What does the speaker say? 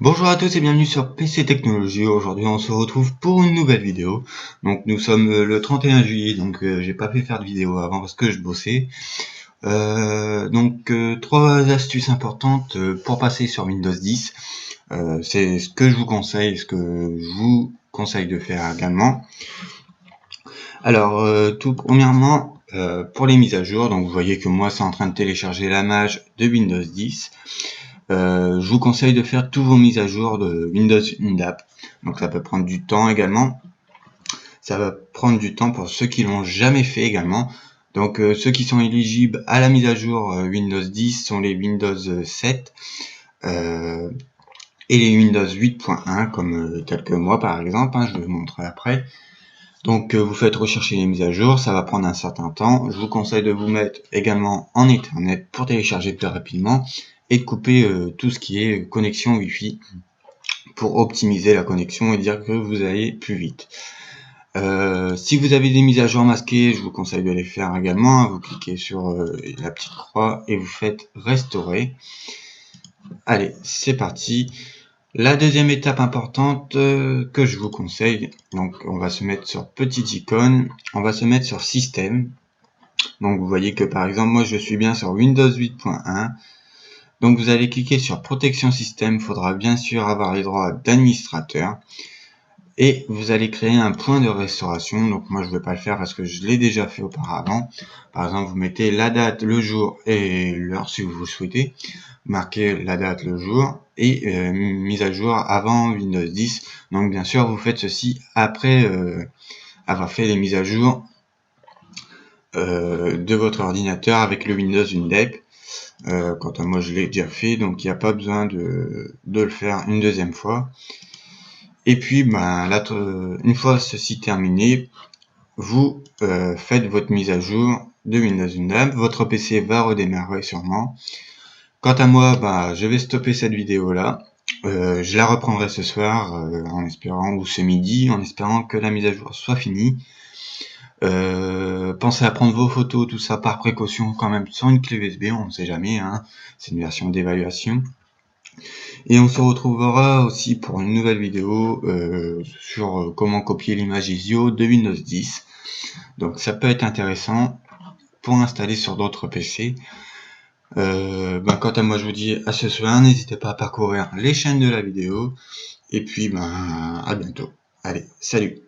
Bonjour à tous et bienvenue sur PC Technologie. Aujourd'hui on se retrouve pour une nouvelle vidéo. Donc nous sommes le 31 juillet, donc j'ai pas pu faire de vidéo avant parce que je bossais. Trois astuces importantes pour passer sur Windows 10. C'est ce que je vous conseille, ce que je vous conseille de faire également. Alors tout premièrement, pour les mises à jour, donc vous voyez que moi c'est en train de télécharger la mage de Windows 10. Je vous conseille de faire tous vos mises à jour de Windows UNDAP. Donc ça peut prendre du temps également. Ça va prendre du temps pour ceux qui l'ont jamais fait également. Donc ceux qui sont éligibles à la mise à jour Windows 10 sont les Windows 7 et les Windows 8.1 comme tel que moi par exemple, je vais vous montrer après. Donc vous faites rechercher les mises à jour, ça va prendre un certain temps. Je vous conseille de vous mettre également en Ethernet pour télécharger plus rapidement et de couper tout ce qui est connexion Wi-Fi pour optimiser la connexion et dire que vous allez plus vite. Si vous avez des mises à jour masquées, je vous conseille de les faire également. Vous cliquez sur la petite croix et vous faites restaurer. Allez, c'est parti. La deuxième étape importante que je vous conseille, donc on va se mettre sur petite icône, on va se mettre sur système. Donc vous voyez que par exemple moi je suis bien sur Windows 8.1. Donc vous allez cliquer sur protection système, il faudra bien sûr avoir les droits d'administrateur. Et vous allez créer un point de restauration. Donc moi je ne vais pas le faire parce que je l'ai déjà fait auparavant. Par exemple vous mettez la date, le jour et l'heure si vous souhaitez. Marquez la date, le jour et mise à jour avant Windows 10. Donc bien sûr vous faites ceci après avoir fait les mises à jour de votre ordinateur avec le Windows UNDAP. Quant à moi je l'ai déjà fait, donc il n'y a pas besoin de le faire une deuxième fois. Et puis une fois ceci terminé, vous faites votre mise à jour de Windows UNDAP, votre PC va redémarrer sûrement. Quant à moi, je vais stopper cette vidéo là, je la reprendrai ce soir en espérant, ou ce midi, en espérant que la mise à jour soit finie. Pensez à prendre vos photos, tout ça par précaution quand même, sans une clé USB, on ne sait jamais, c'est une version d'évaluation. Et on se retrouvera aussi pour une nouvelle vidéo sur comment copier l'image ISO de Windows 10. Donc ça peut être intéressant pour installer sur d'autres PC. Quant à moi je vous dis à ce soir, n'hésitez pas à parcourir les chaînes de la vidéo. Et puis à bientôt. Allez, salut!